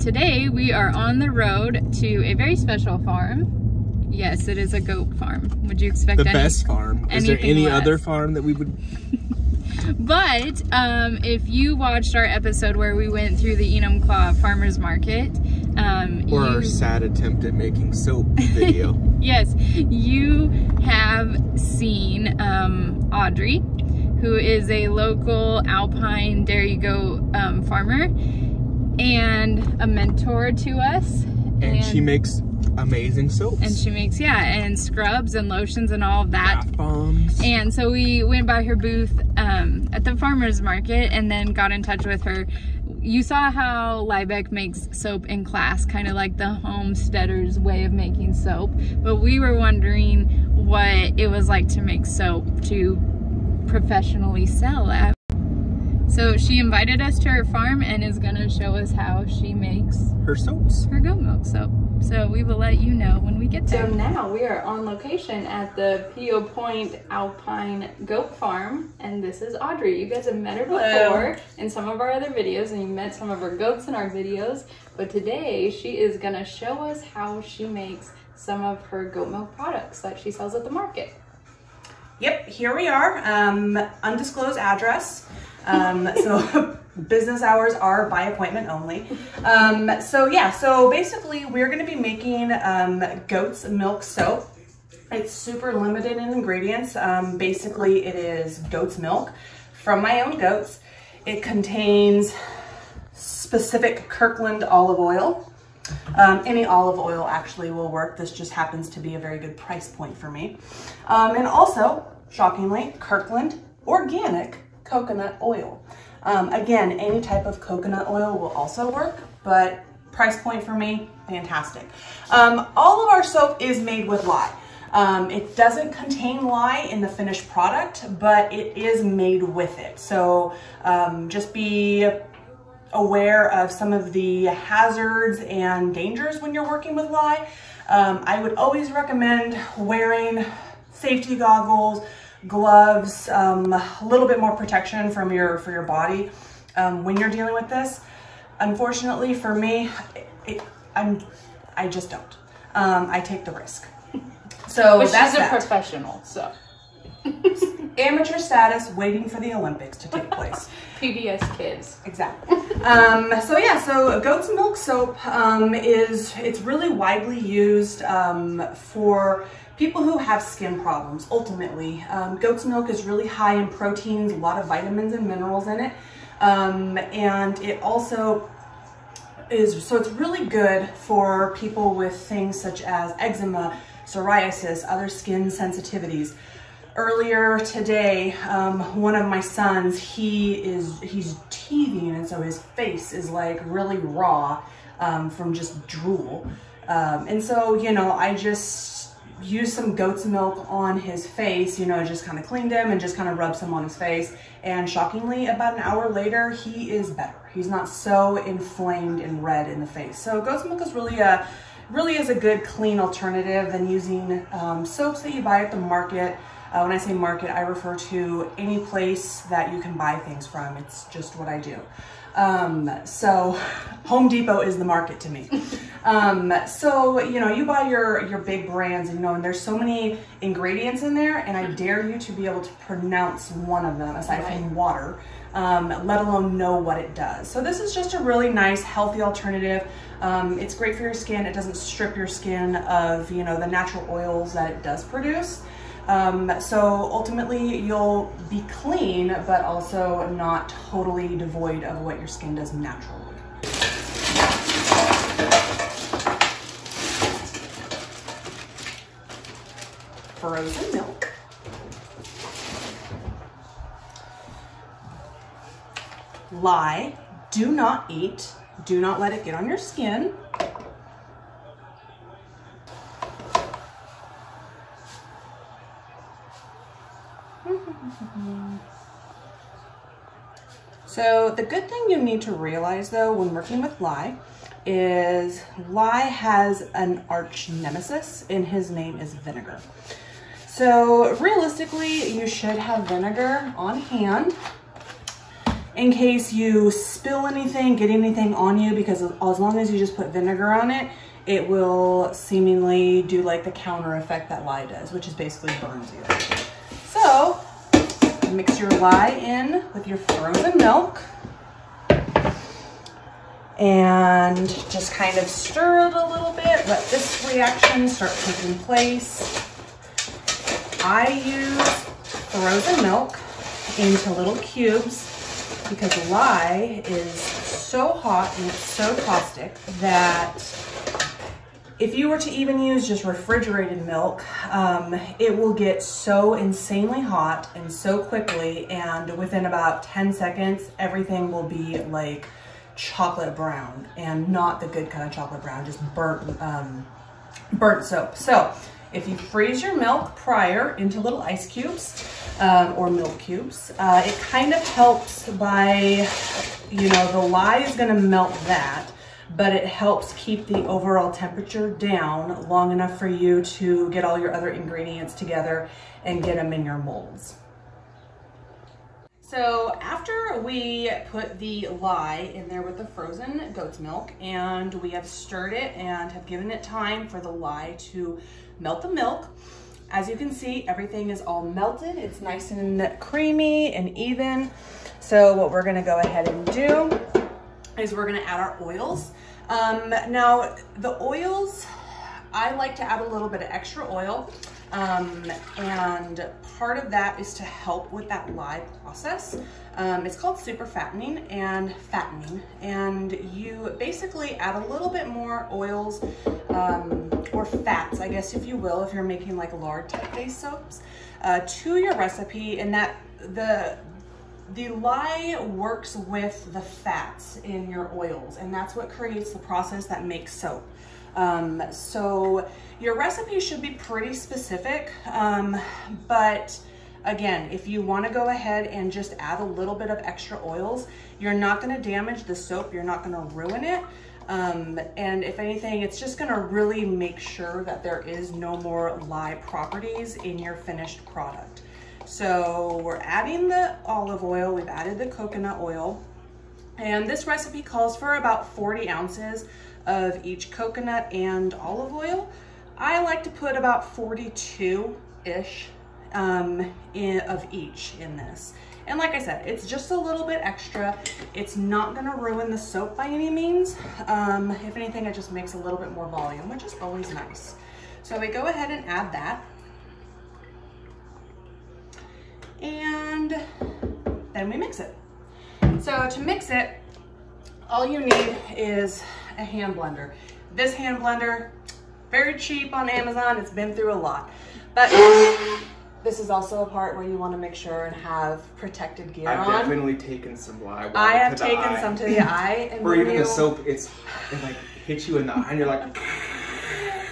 today we are on the road to a very special farm. Yes, it is a goat farm. Would you expect the best farm? Is there any other farm that we would? But if you watched our episode where we went through the Enumclaw Farmers Market, or our sad attempt at making soap video. Yes, you have seen Audrey, who is a local alpine dairy goat farmer and a mentor to us. And she makes amazing soaps. And she makes, yeah, and scrubs and lotions and all of that. Bath bombs. And so we went by her booth at the farmer's market and then got in touch with her. You saw how Liebeck makes soap in class, kind of like the homesteader's way of making soap. But we were wondering what it was like to make soap to professionally sell at. So she invited us to her farm and is gonna show us how she makes her soaps, her goat milk soap. So we will let you know when we get there. So now we are on location at the P.O. Point Alpine Goat Farm, and this is Audrey. You guys have met her before in some of our other videos, and you met some of her goats in our videos, but today she is gonna show us how she makes some of her goat milk products that she sells at the market. Yep, here we are, undisclosed address. So business hours are by appointment only. So basically we're going to be making goat's milk soap. It's super limited in ingredients. Basically it is goat's milk from my own goats. It contains specific Kirkland olive oil. Any olive oil actually will work. This just happens to be a very good price point for me. And also, shockingly, Kirkland organic coconut oil. Again, any type of coconut oil will also work, but price point for me, fantastic. All of our soap is made with lye. It doesn't contain lye in the finished product, but it is made with it. So just be aware of some of the hazards and dangers when you're working with lye. I would always recommend wearing safety goggles, gloves, a little bit more protection from for your body when you're dealing with this. Unfortunately for me, I just don't. I take the risk. So but that's she's a professional, so. Amateur status, waiting for the Olympics to take place. PBS kids. Exactly. So goat's milk soap it's really widely used for people who have skin problems. Ultimately, goat's milk is really high in proteins, a lot of vitamins and minerals in it, and it also it's really good for people with things such as eczema, psoriasis, other skin sensitivities. Earlier today, one of my sons, he's teething, and so his face is like really raw from just drool. And so, you know, I just used some goat's milk on his face, you know, just kind of cleaned him and just kind of rubbed some on his face. And shockingly, about an hour later, he is better. He's not so inflamed and red in the face. So goat's milk is really is a good clean alternative than using soaps that you buy at the market. When I say market, I refer to any place that you can buy things from. It's just what I do. So Home Depot is the market to me. So, you know, you buy your big brands, you know, and there's so many ingredients in there, and I dare you to be able to pronounce one of them aside from water, let alone know what it does. So this is just a really nice, healthy alternative. It's great for your skin. It doesn't strip your skin of, you know, the natural oils that it does produce. So ultimately you'll be clean, but also not totally devoid of what your skin does naturally. Frozen milk. Lye, do not eat. Do not let it get on your skin. So the good thing you need to realize though when working with lye is lye has an arch nemesis, and his name is vinegar. So realistically you should have vinegar on hand, in case you spill anything, get anything on you, because as long as you just put vinegar on it, it will seemingly do like the counter effect that lye does, which is basically burns you. So mix your lye in with your frozen milk and just kind of stir it a little bit. Let this reaction start taking place. I use frozen milk into little cubes because lye is so hot and it's so caustic that if you were to even use just refrigerated milk, it will get so insanely hot and so quickly, and within about 10 seconds, everything will be like chocolate brown, and not the good kind of chocolate brown, just burnt soap. So if you freeze your milk prior into little ice cubes or milk cubes, it kind of helps by, you know, the lye is gonna melt that, but it helps keep the overall temperature down long enough for you to get all your other ingredients together and get them in your molds. So after we put the lye in there with the frozen goat's milk and we have stirred it and have given it time for the lye to melt the milk, as you can see, everything is all melted. It's nice and creamy and even. So what we're gonna go ahead and do is we're gonna add our oils. Now the oils, I like to add a little bit of extra oil, and part of that is to help with that lye process. It's called super fattening, and you basically add a little bit more oils or fats, I guess if you will, if you're making like lard type based soaps, to your recipe, and that the lye works with the fats in your oils, and that's what creates the process that makes soap. So your recipe should be pretty specific, but again, if you want to go ahead and just add a little bit of extra oils, you're not going to damage the soap, you're not going to ruin it, and if anything, it's just going to really make sure that there is no more lye properties in your finished product. So we're adding the olive oil, we've added the coconut oil, and this recipe calls for about 40 ounces of each coconut and olive oil. I like to put about 42-ish of each in this. And like I said, it's just a little bit extra. It's not gonna ruin the soap by any means. If anything, it just makes a little bit more volume, which is always nice. So we go ahead and add that. And then we mix it. So to mix it, all you need is a hand blender. This hand blender, very cheap on Amazon. It's been through a lot. But this is also a part where you want to make sure and have protected gear on. I've definitely taken some lye water I have to the taken eye. some to the eye. And or even the soap, it like hits you in the eye and you're like...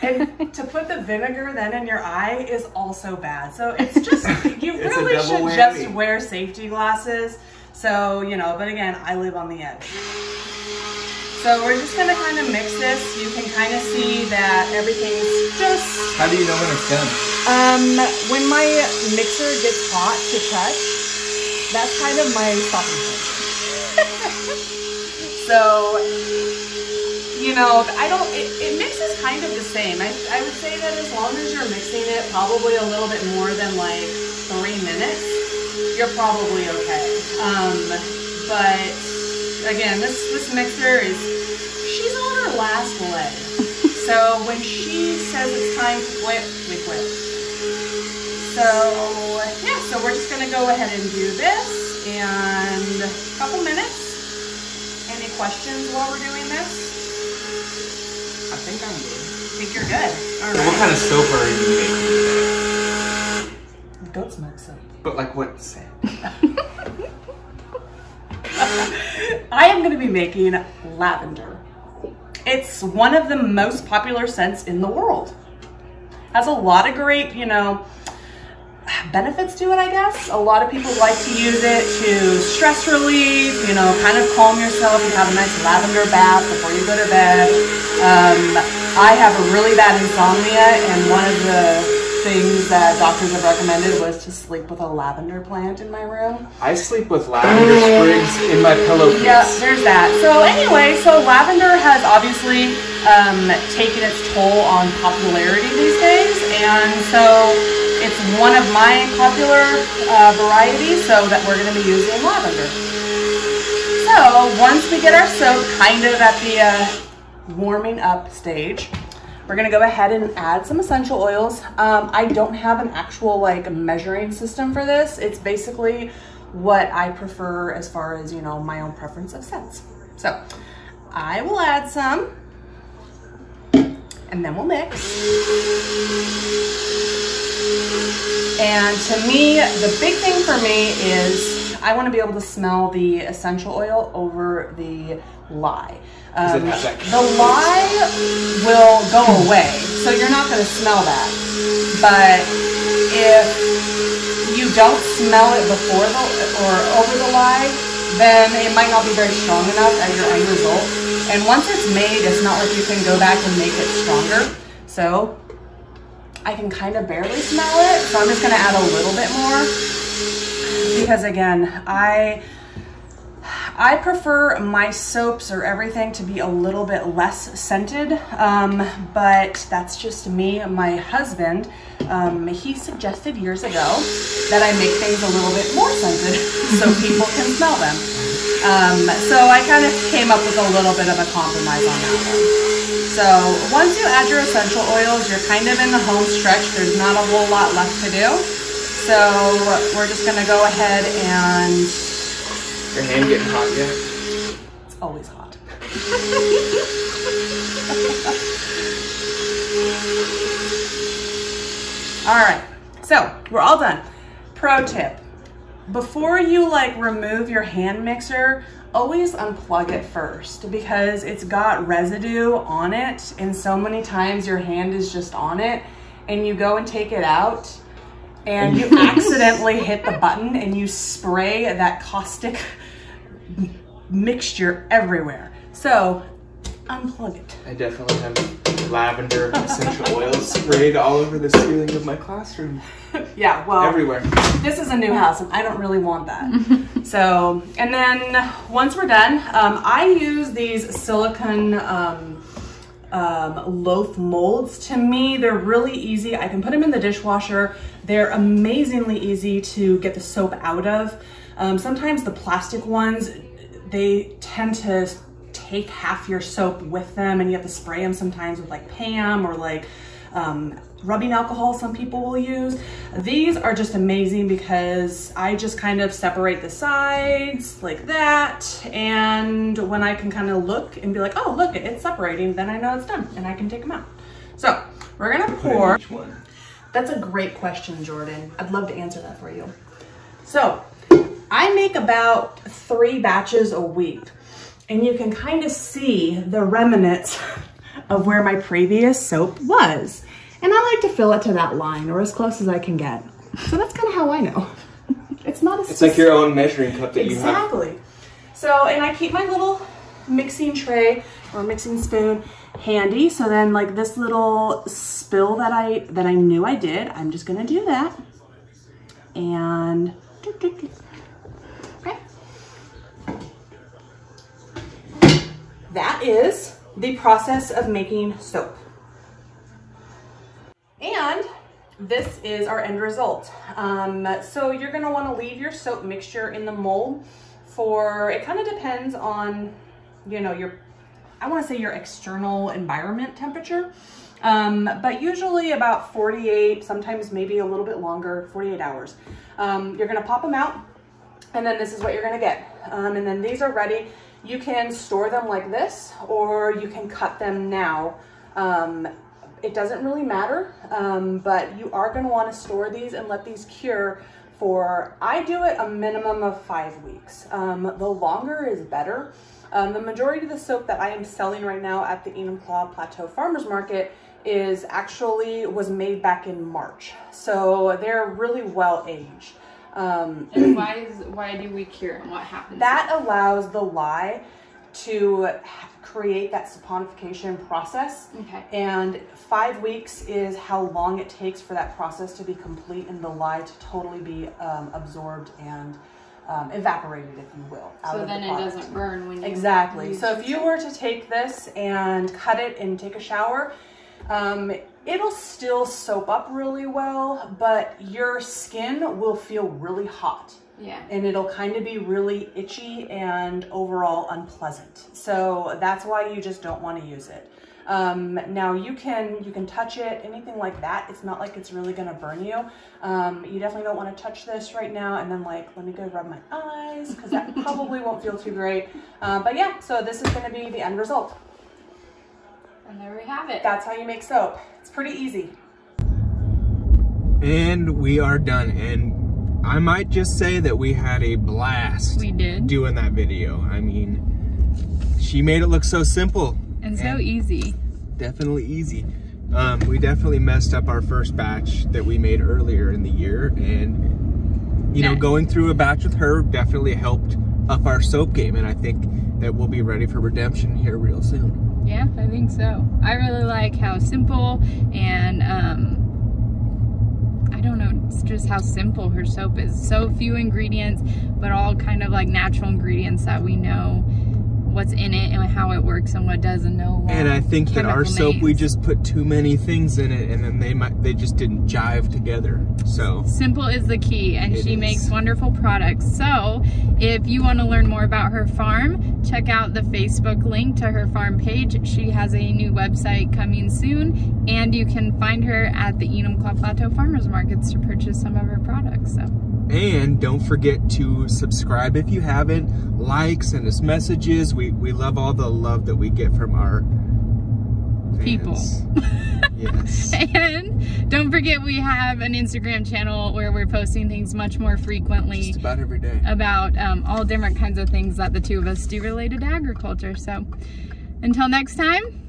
And to put the vinegar then in your eye is also bad. So it's just, you really should just wear safety glasses. So, you know, but again, I live on the edge. So we're just gonna kind of mix this. You can kind of see that everything's just... How do you know when it's done? When my mixer gets hot to touch, that's kind of my stopping point. So, you know, it mixes kind of the same. I would say that as long as you're mixing it probably a little bit more than like 3 minutes, you're probably okay. But again, this mixer she's on her last leg. So when she says it's time to quit, we quit. So yeah, so we're just gonna go ahead and do this and a couple minutes. Any questions while we're doing this? I think I'm good. I think you're good. All right. What kind of soap are you making? Goat's milk soap. But like what scent? I am going to be making lavender. It's one of the most popular scents in the world. Has a lot of great, you know, benefits to it, I guess. A lot of people like to use it to stress relief, you know, kind of calm yourself. You have a nice lavender bath before you go to bed. I have a really bad insomnia, and one of the things that doctors have recommended was to sleep with a lavender plant in my room. I sleep with lavender sprigs in my pillowcase. Yeah, there's that. So anyway, so lavender has obviously taken its toll on popularity these days, and so it's one of my popular varieties, so that we're going to be using lavender. So once we get our soap kind of at the warming up stage, we're gonna go ahead and add some essential oils. I don't have an actual like measuring system for this. It's basically what I prefer as far as, you know, my own preference of scents. So I will add some and then we'll mix. And to me, the big thing for me is I want to be able to smell the essential oil over the lye. The lye will go away, so you're not going to smell that. But if you don't smell it before or over the lye, then it might not be very strong enough as your end result. And once it's made, it's not like you can go back and make it stronger. So I can kind of barely smell it, so I'm just going to add a little bit more. Because again, I prefer my soaps or everything to be a little bit less scented, but that's just me. My husband, he suggested years ago that I make things a little bit more scented so people can smell them. So I kind of came up with a little bit of a compromise on that one. So once you add your essential oils, you're kind of in the home stretch. There's not a whole lot left to do. So we're just gonna go ahead and... Your hand getting hot yet? It's always hot. All right, so we're all done. Pro tip, before you like remove your hand mixer, always unplug it first because it's got residue on it, and so many times your hand is just on it and you go and take it out and you accidentally hit the button and you spray that caustic mixture everywhere. So unplug it. I definitely have lavender essential oils sprayed all over the ceiling of my classroom. Yeah, well, everywhere. This is a new house and I don't really want that. So, and then once we're done, I use these silicone loaf molds. To me, they're really easy. I can put them in the dishwasher. They're amazingly easy to get the soap out of. Sometimes the plastic ones, they tend to take half your soap with them and you have to spray them sometimes with like Pam or like rubbing alcohol some people will use. These are just amazing because I just kind of separate the sides like that, and when I can kind of look and be like, oh look, it's separating, then I know it's done and I can take them out. So we're gonna pour. That's a great question, Jordan. I'd love to answer that for you. So I make about 3 batches a week, and you can kind of see the remnants of where my previous soap was. And I like to fill it to that line or as close as I can get. So that's kind of how I know. It's not a... It's like your own measuring cup that you have. Exactly. So, and I keep my little mixing tray or mixing spoon handy. So then like this little spill that I knew I did, I'm just gonna do that. And... Okay. That is the process of making soap. And this is our end result. So you're gonna wanna leave your soap mixture in the mold for, it kind of depends on, you know, I wanna say your external environment temperature, but usually about 48, sometimes maybe a little bit longer, 48 hours. You're gonna pop them out, and then this is what you're gonna get. And then these are ready. You can store them like this, or you can cut them now. It doesn't really matter, but you are gonna wanna store these and let these cure for, I do it a minimum of 5 weeks. The longer is better. The majority of the soap that I am selling right now at the Enumclaw Plateau Farmers Market was made back in March. So they're really well aged. And why do we cure and what happens? That allows the lye to create that saponification process. Okay. And 5 weeks is how long it takes for that process to be complete and the lye to totally be absorbed and evaporated, if you will. So then it doesn't burn when you Exactly. So if you were to take this and cut it and take a shower, it'll still soap up really well, but your skin will feel really hot. Yeah. And it'll kind of be really itchy and overall unpleasant. So that's why you just don't want to use it. Now you can touch it, anything like that. It's not like it's really going to burn you. You definitely don't want to touch this right now and then like, let me go rub my eyes, because that probably won't feel too great. But yeah, so this is going to be the end result. And there we have it. That's how you make soap. It's pretty easy. And we are done. And I might just say that we had a blast. We did. Doing that video. I mean, she made it look so simple. And so easy. Definitely easy. We definitely messed up our first batch that we made earlier in the year. And, you know, going through a batch with her definitely helped up our soap game. And I think that we'll be ready for redemption here real soon. Yeah, I think so. I really like how simple and I don't know, it's just how simple her soap is. So few ingredients, but all kind of like natural ingredients that we know what's in it and how it works and what doesn't know. And I think that our soap, we just put too many things in it and then they just didn't jive together. So simple is the key, and she makes wonderful products. So if you want to learn more about her farm, check out the Facebook link to her farm page. She has a new website coming soon, and you can find her at the Enumclaw Plateau Farmers Markets to purchase some of her products. So. And don't forget to subscribe if you haven't, like, send us messages. We love all the love that we get from our fans. People. Yes. And don't forget we have an Instagram channel where we're posting things much more frequently. Just about every day. About all different kinds of things that the two of us do related to agriculture. So until next time.